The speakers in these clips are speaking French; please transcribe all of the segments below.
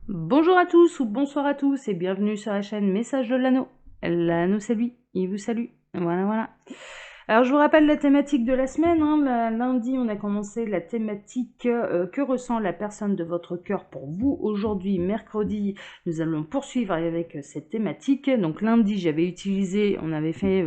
Bonjour à tous ou bonsoir à tous et bienvenue sur la chaîne Message de l'Anneau. L'Anneau c'est lui, il vous salue. Voilà, voilà. Alors je vous rappelle la thématique de la semaine. Lundi, on a commencé la thématique que ressent la personne de votre cœur pour vous. Aujourd'hui, mercredi, nous allons poursuivre avec cette thématique. Donc lundi, j'avais utilisé, on avait fait,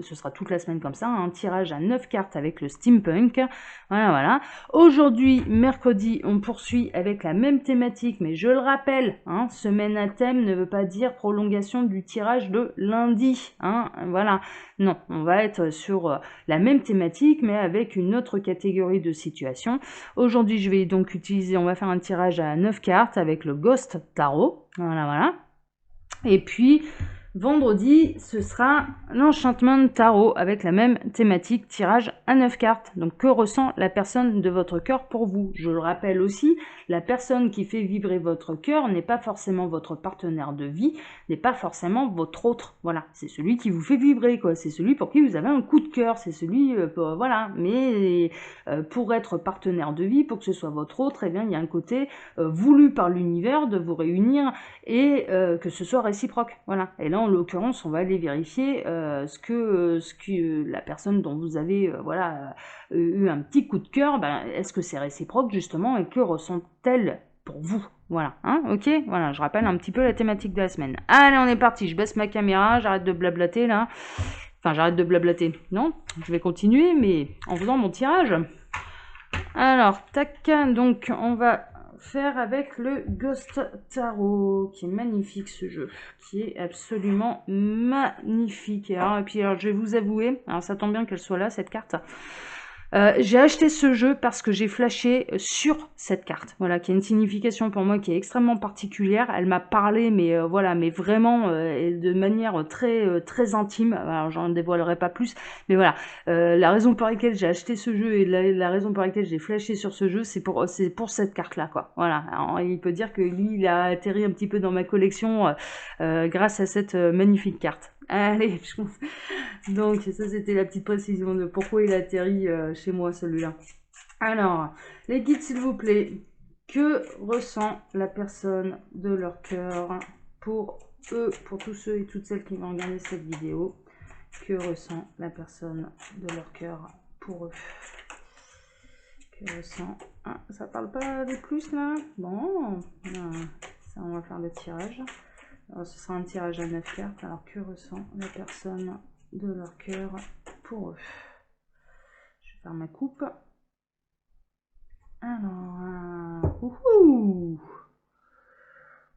ce sera toute la semaine comme ça, un tirage à 9 cartes avec le steampunk. Voilà, voilà. Aujourd'hui, mercredi, on poursuit avec la même thématique, mais je le rappelle, semaine à thème ne veut pas dire prolongation du tirage de lundi. Voilà. Non, on va être sur la même thématique, mais avec une autre catégorie de situation. Aujourd'hui, je vais donc utiliser, on va faire un tirage à 9 cartes avec le Ghost Tarot. Voilà, voilà. Et puis, vendredi, ce sera l'Enchantment Tarot avec la même thématique, tirage à 9 cartes. Donc, que ressent la personne de votre cœur pour vous? Je le rappelle aussi, la personne qui fait vibrer votre cœur n'est pas forcément votre partenaire de vie, n'est pas forcément votre autre. Voilà, c'est celui qui vous fait vibrer, quoi. C'est celui pour qui vous avez un coup de cœur. C'est celui, voilà. Mais pour être partenaire de vie, pour que ce soit votre autre, eh bien, il y a un côté voulu par l'univers de vous réunir et que ce soit réciproque. Voilà. Et là, en l'occurrence, on va aller vérifier ce que la personne dont vous avez eu un petit coup de cœur, est-ce que c'est réciproque justement et que ressent-elle pour vous? Voilà, ok. Voilà, je rappelle un petit peu la thématique de la semaine. Allez, on est parti. Je baisse ma caméra, j'arrête de blablater là. Enfin, j'arrête de blablater. Non, je vais continuer, mais en faisant mon tirage. Alors, tac. Donc, on va faire avec le Ghost Tarot, qui est magnifique ce jeu, qui est absolument magnifique. Et puis, je vais vous avouer, alors ça tombe bien qu'elle soit là, cette carte. J'ai acheté ce jeu parce que j'ai flashé sur cette carte, voilà, qui a une signification pour moi qui est extrêmement particulière. Elle m'a parlé, mais voilà, mais vraiment de manière très intime. Alors j'en dévoilerai pas plus, mais voilà, la raison pour laquelle j'ai acheté ce jeu et la raison pour laquelle j'ai flashé sur ce jeu, c'est pour cette carte-là, quoi. Voilà, alors, il peut dire que lui, il a atterri un petit peu dans ma collection grâce à cette magnifique carte. Allez, je pense. Donc, ça, c'était la petite précision de pourquoi il atterrit chez moi, celui-là. Alors, les guides, s'il vous plaît. Que ressent la personne de leur cœur pour eux, pour tous ceux et toutes celles qui vont regarder cette vidéo? Que ressent la personne de leur cœur pour eux? Que ressent... Ah, ça parle pas de plus, là? Bon, ça, on va faire le tirage. Alors, ce sera un tirage à 9 cartes. Alors, que ressent la personne de leur cœur pour eux? Je vais faire ma coupe. Alors, ouhou!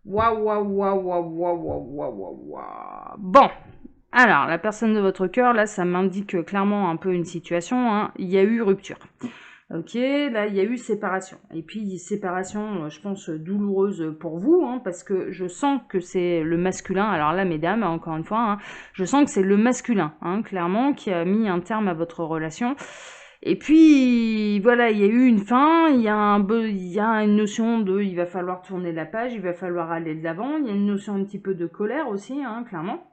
Waouh, waouh, waouh, waouh, waouh, waouh, waouh, waouh. Bon, alors, la personne de votre cœur, là, ça m'indique clairement un peu une situation. Il y a eu rupture. Ok, là il y a eu séparation. Et puis séparation, je pense, douloureuse pour vous, parce que je sens que c'est le masculin. Alors là, mesdames, encore une fois, je sens que c'est le masculin, clairement, qui a mis un terme à votre relation. Et puis voilà, il y a eu une fin, il y a une notion de il va falloir tourner la page, il va falloir aller de l'avant. Il y a une notion un petit peu de colère aussi, clairement.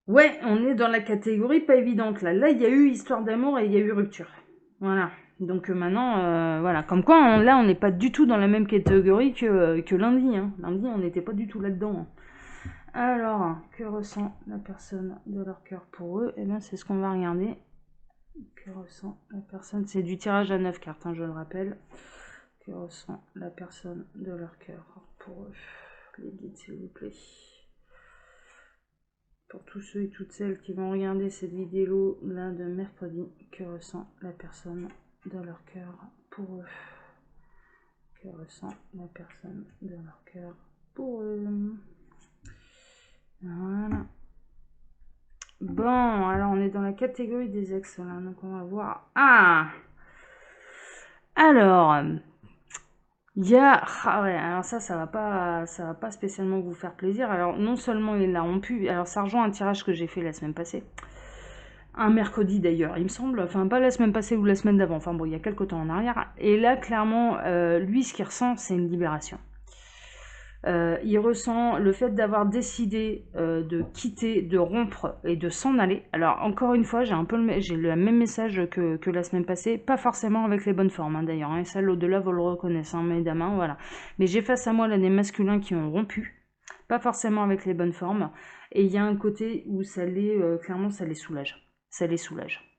Ouais, on est dans la catégorie pas évidente là. Là, il y a eu histoire d'amour et il y a eu rupture. Voilà. Donc maintenant, voilà. Comme quoi, là, on n'est pas du tout dans la même catégorie que lundi. Lundi, on n'était pas du tout là-dedans. Alors, que ressent la personne de leur cœur pour eux? Eh bien, c'est ce qu'on va regarder. Que ressent la personne? C'est du tirage à 9 cartes, je le rappelle. Que ressent la personne de leur cœur pour eux? Les guides, s'il vous plaît. Pour tous ceux et toutes celles qui vont regarder cette vidéo là de mercredi, que ressent la personne de leur cœur pour eux? Que ressent la personne de leur cœur pour eux? Voilà. Bon, alors on est dans la catégorie des ex là, donc on va voir. Alors, il y a... Ah ouais, alors ça va pas spécialement vous faire plaisir. Alors, non seulement il l'a rompu, alors ça rejoint un tirage que j'ai fait la semaine passée. Un mercredi d'ailleurs, il me semble. Enfin, pas la semaine passée ou la semaine d'avant. Enfin bon, il y a quelques temps en arrière. Et là, clairement, lui, ce qu'il ressent, c'est une libération. Il ressent le fait d'avoir décidé de quitter, de rompre et de s'en aller. Alors encore une fois, j'ai le même message que la semaine passée, pas forcément avec les bonnes formes d'ailleurs, et celles au-delà vous le reconnaissez, mesdames, voilà. Mais j'ai face à moi là des masculins qui ont rompu, pas forcément avec les bonnes formes, et il y a un côté où clairement ça les soulage. Ça les soulage.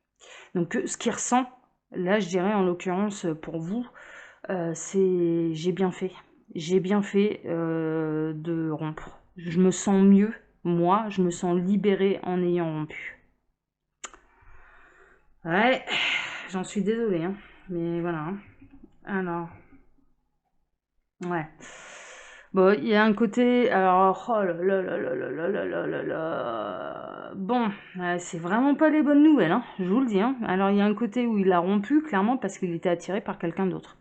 Donc ce qu'il ressent, là je dirais en l'occurrence pour vous, c'est j'ai bien fait. J'ai bien fait de rompre. Je me sens mieux, moi, je me sens libérée en ayant rompu. Ouais, j'en suis désolée, hein. Mais voilà. Hein. Alors, ouais. Bon, il y a un côté. Alors, oh là là là là là là là là là. Bon, c'est vraiment pas les bonnes nouvelles, hein, je vous le dis. Hein. Alors, il y a un côté où il a rompu, clairement, parce qu'il était attiré par quelqu'un d'autre.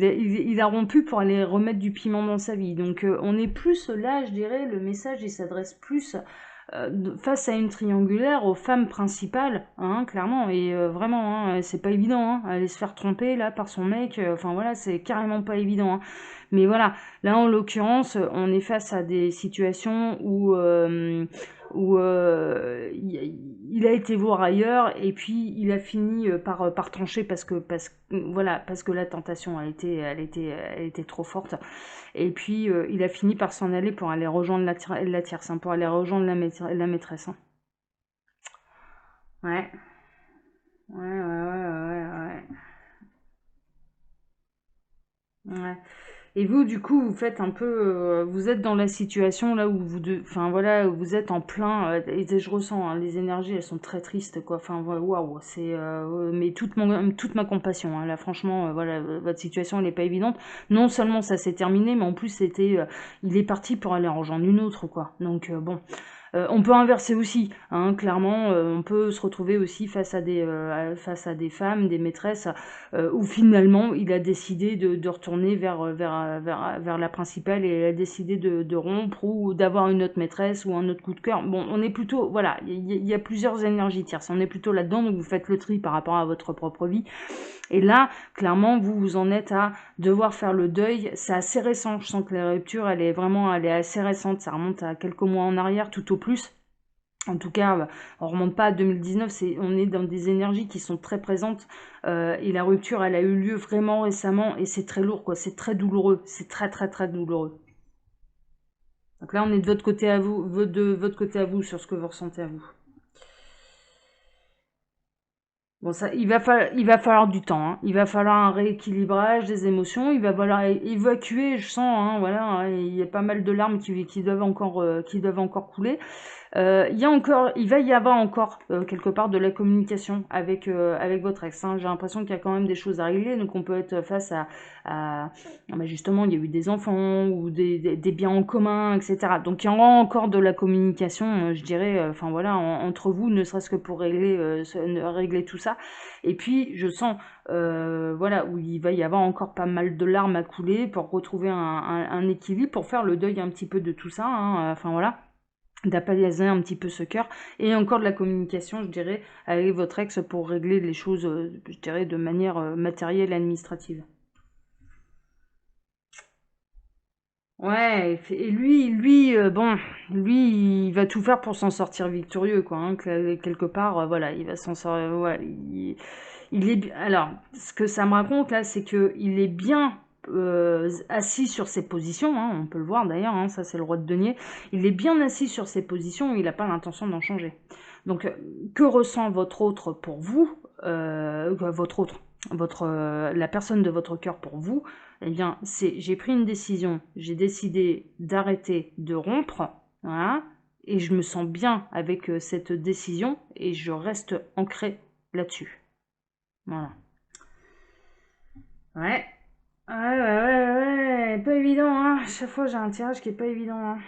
Il a rompu pour aller remettre du piment dans sa vie. Donc on est plus là, je dirais, le message il s'adresse plus face à une triangulaire aux femmes principales, hein, clairement. Et vraiment, hein, c'est pas évident, hein, aller se faire tromper là par son mec. Enfin voilà, c'est carrément pas évident. Hein. Mais voilà, là en l'occurrence, on est face à des situations où il a été voir ailleurs et puis il a fini par trancher parce que la tentation elle était trop forte et puis il a fini par s'en aller pour aller rejoindre la tierce, hein, pour aller rejoindre la maîtresse. Hein. Ouais. Ouais. Ouais. Et vous, du coup, vous faites un peu, vous êtes dans la situation là où enfin voilà, où vous êtes en plein. Et je ressens, hein, les énergies, elles sont très tristes, quoi. Enfin, waouh, mais toute ma compassion. Hein, là, franchement, voilà, votre situation, elle n'est pas évidente. Non seulement ça s'est terminé, mais en plus il est parti pour aller en rejoindre une autre, quoi. Donc bon. On peut inverser aussi, hein, clairement, on peut se retrouver aussi face à des femmes, des maîtresses, où finalement il a décidé de retourner vers la principale et elle a décidé de rompre ou d'avoir une autre maîtresse ou un autre coup de cœur. Bon, on est plutôt, voilà, il y a plusieurs énergies tierces, on est plutôt là-dedans, donc vous faites le tri par rapport à votre propre vie. Et là, clairement, vous en êtes à devoir faire le deuil. C'est assez récent. Je sens que la rupture, elle est assez récente. Ça remonte à quelques mois en arrière, tout au plus. En tout cas, on remonte pas à 2019, on est dans des énergies qui sont très présentes et la rupture, elle a eu lieu vraiment récemment et c'est très lourd, quoi. C'est très douloureux, c'est très très très douloureux. Donc là, on est de votre côté à vous, de votre côté à vous sur ce que vous ressentez à vous. Bon, ça, il va falloir du temps, hein. Il va falloir un rééquilibrage des émotions. Il va falloir évacuer, je sens, hein, voilà, hein, il y a pas mal de larmes qui doivent encore couler. Il va y avoir encore quelque part de la communication avec votre ex. Hein. J'ai l'impression qu'il y a quand même des choses à régler, donc on peut être face justement, il y a eu des enfants ou des biens en commun, etc. Donc il y aura encore de la communication, je dirais, enfin voilà, entre vous, ne serait-ce que pour régler tout ça. Et puis je sens, voilà, où il va y avoir encore pas mal de larmes à couler pour retrouver un équilibre, pour faire le deuil un petit peu de tout ça. Hein. Enfin voilà d'apaiser un petit peu ce cœur et encore de la communication je dirais avec votre ex pour régler les choses je dirais de manière matérielle et administrative. Ouais, et bon, lui, il va tout faire pour s'en sortir victorieux, quoi. Hein, quelque part, voilà, il va s'en sortir. Ouais, alors, ce que ça me raconte là, c'est que il est bien assis sur ses positions. Hein, on peut le voir d'ailleurs. Hein, ça, c'est le roi de denier. Il est bien assis sur ses positions. Il n'a pas l'intention d'en changer. Donc, que ressent votre autre pour vous votre autre, la personne de votre cœur pour vous? Eh bien, j'ai pris une décision, j'ai décidé d'arrêter de rompre, voilà, et je me sens bien avec cette décision et je reste ancrée là-dessus. Voilà. Ouais. Ouais. Pas évident, hein. À chaque fois, j'ai un tirage qui est pas évident, hein.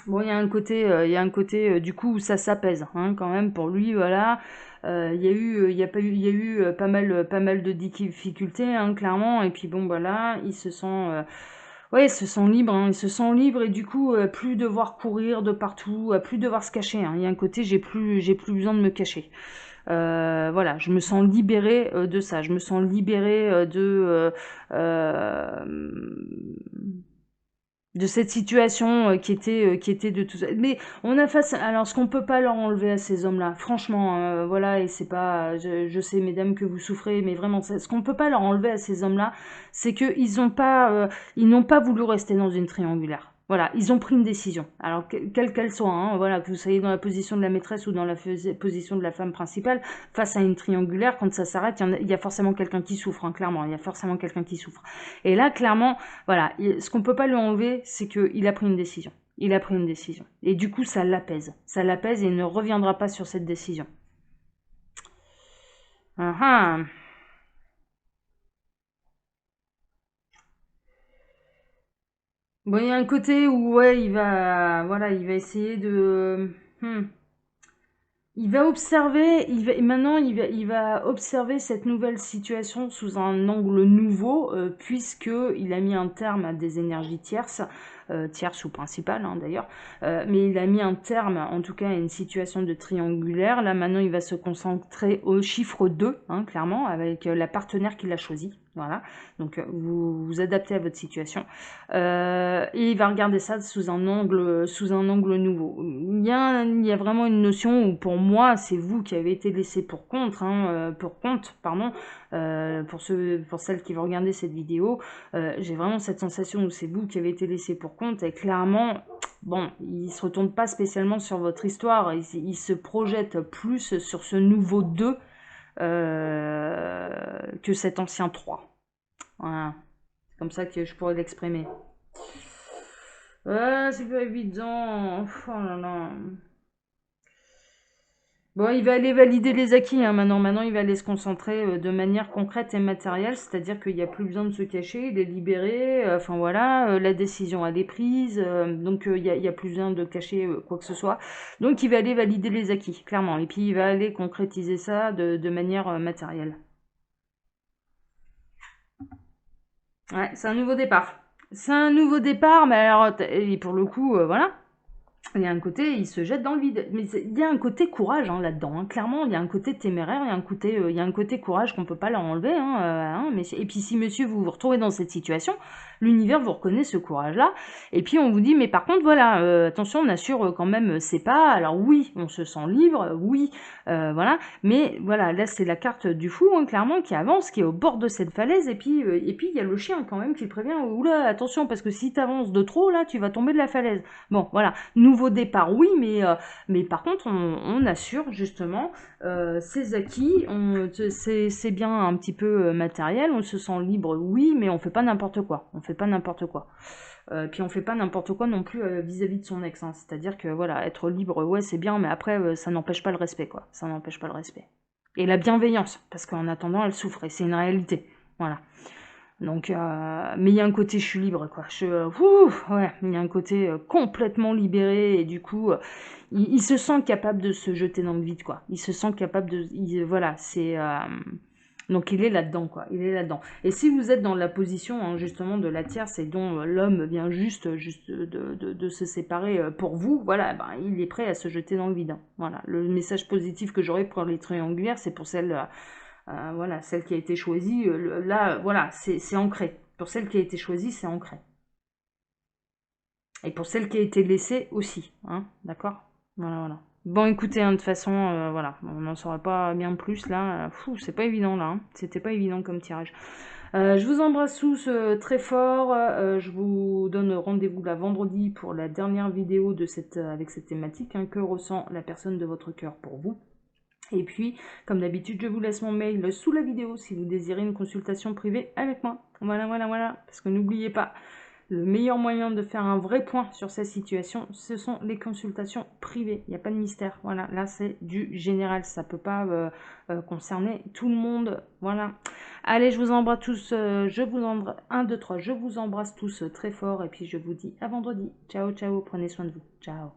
Bon, il y a un côté, du coup, où ça s'apaise, hein, quand même, pour lui, voilà. Il y a pas eu, il y a eu pas mal de difficultés, hein, clairement. Et puis bon, voilà, il se sent, Ouais, ils se sentent libres, hein, ils se sentent libres et du coup, plus devoir courir de partout, plus devoir se cacher, hein. Il y a un côté, j'ai plus besoin de me cacher. Voilà, je me sens libérée de ça, je me sens libérée de cette situation qui était de tout ça. Mais on a face, alors ce qu'on peut pas leur enlever à ces hommes-là, franchement, voilà, et c'est pas, je sais mesdames que vous souffrez, mais vraiment, ce qu'on peut pas leur enlever à ces hommes-là, c'est que ils n'ont pas voulu rester dans une triangulaire. Voilà, ils ont pris une décision. Alors quelle qu'elle soit, hein, voilà, que vous soyez dans la position de la maîtresse ou dans la position de la femme principale, face à une triangulaire, quand ça s'arrête, il y a forcément quelqu'un qui souffre, hein, clairement, il y a forcément quelqu'un qui souffre. Et là, clairement, voilà, ce qu'on peut pas lui enlever, c'est qu'il a pris une décision. Il a pris une décision. Et du coup, ça l'apaise. Ça l'apaise et il ne reviendra pas sur cette décision. Ah ah. Bon, il y a un côté où, ouais, voilà, il va essayer de, il va observer, maintenant il va observer cette nouvelle situation sous un angle nouveau, puisque il a mis un terme à des énergies tierces, tierces ou principales hein, d'ailleurs, mais il a mis un terme en tout cas à une situation de triangulaire. Là maintenant il va se concentrer au chiffre 2, hein, clairement, avec la partenaire qu'il a choisie. Voilà, donc vous vous adaptez à votre situation. Et il va regarder ça sous un angle nouveau. Il y a vraiment une notion où pour moi, c'est vous qui avez été laissé pour compte, hein, pour compte, pardon, pour celles qui vont regarder cette vidéo. J'ai vraiment cette sensation où c'est vous qui avez été laissé pour compte et clairement, bon, il se retourne pas spécialement sur votre histoire, il se projette plus sur ce nouveau 2 que cet ancien 3. Voilà, c'est comme ça que je pourrais l'exprimer. C'est pas évident. Oh là là. Bon, il va aller valider les acquis hein, maintenant. Maintenant, il va aller se concentrer de manière concrète et matérielle, c'est-à-dire qu'il n'y a plus besoin de se cacher, il est libéré. Enfin voilà, la décision elle est prise, donc il y a plus besoin de cacher quoi que ce soit. Donc, il va aller valider les acquis, clairement. Et puis, il va aller concrétiser ça de manière matérielle. Ouais, c'est un nouveau départ. C'est un nouveau départ, mais alors, et pour le coup, voilà. Il y a un côté, il se jette dans le vide. Mais il y a un côté courage hein, là-dedans. Hein. Clairement, il y a un côté téméraire, il y a un côté courage qu'on peut pas leur enlever. Et puis si monsieur, vous vous retrouvez dans cette situation, l'univers vous reconnaît ce courage-là. Et puis on vous dit, mais par contre, voilà, attention, on assure quand même c'est pas. Alors oui, on se sent libre, oui, voilà. Mais voilà, là c'est la carte du fou, hein, clairement, qui avance, qui est au bord de cette falaise. Et puis il y a le chien quand même qui le prévient, oula, attention, parce que si tu avances de trop, là, tu vas tomber de la falaise. Bon, voilà, nouveau départ, oui, mais par contre, on assure justement ses acquis, c'est bien un petit peu matériel, on se sent libre, oui, mais on fait pas n'importe quoi. On fait pas n'importe quoi. Puis on fait pas n'importe quoi non plus vis-à-vis de son ex. Hein. C'est-à-dire que voilà, être libre, ouais, c'est bien, mais après, ça n'empêche pas le respect, quoi. Ça n'empêche pas le respect. Et la bienveillance, parce qu'en attendant, elle souffre, et c'est une réalité. Voilà. Donc, mais il y a un côté je suis libre, quoi. Ouais, il y a un côté complètement libéré et du coup, il se sent capable de se jeter dans le vide, quoi. Il se sent capable de, voilà, c'est donc il est là-dedans, quoi. Il est là-dedans. Et si vous êtes dans la position hein, justement de la tierce et dont l'homme vient juste de se séparer pour vous, voilà, ben, il est prêt à se jeter dans le vide. Hein. Voilà, le message positif que j'aurais pour les triangulaires, c'est pour celle voilà, celle qui a été choisie, là, voilà, c'est ancré. Pour celle qui a été choisie, c'est ancré. Et pour celle qui a été laissée aussi, hein, d'accord. Voilà, voilà. Bon, écoutez, hein, de toute façon, voilà, on n'en saura pas bien plus là. C'est pas évident là, hein. C'était pas évident comme tirage. Je vous embrasse tous très fort. Je vous donne rendez-vous là vendredi pour la dernière vidéo de avec cette thématique. Hein, que ressent la personne de votre cœur pour vous? Et puis, comme d'habitude, je vous laisse mon mail sous la vidéo si vous désirez une consultation privée avec moi. Voilà, voilà, voilà. Parce que n'oubliez pas, le meilleur moyen de faire un vrai point sur cette situation, ce sont les consultations privées. Il n'y a pas de mystère. Voilà, là c'est du général. Ça ne peut pas concerner tout le monde. Voilà. Allez, je vous embrasse tous. Je vous embrasse. 1, 2, 3. Je vous embrasse tous très fort. Et puis je vous dis à vendredi. Ciao, ciao. Prenez soin de vous. Ciao.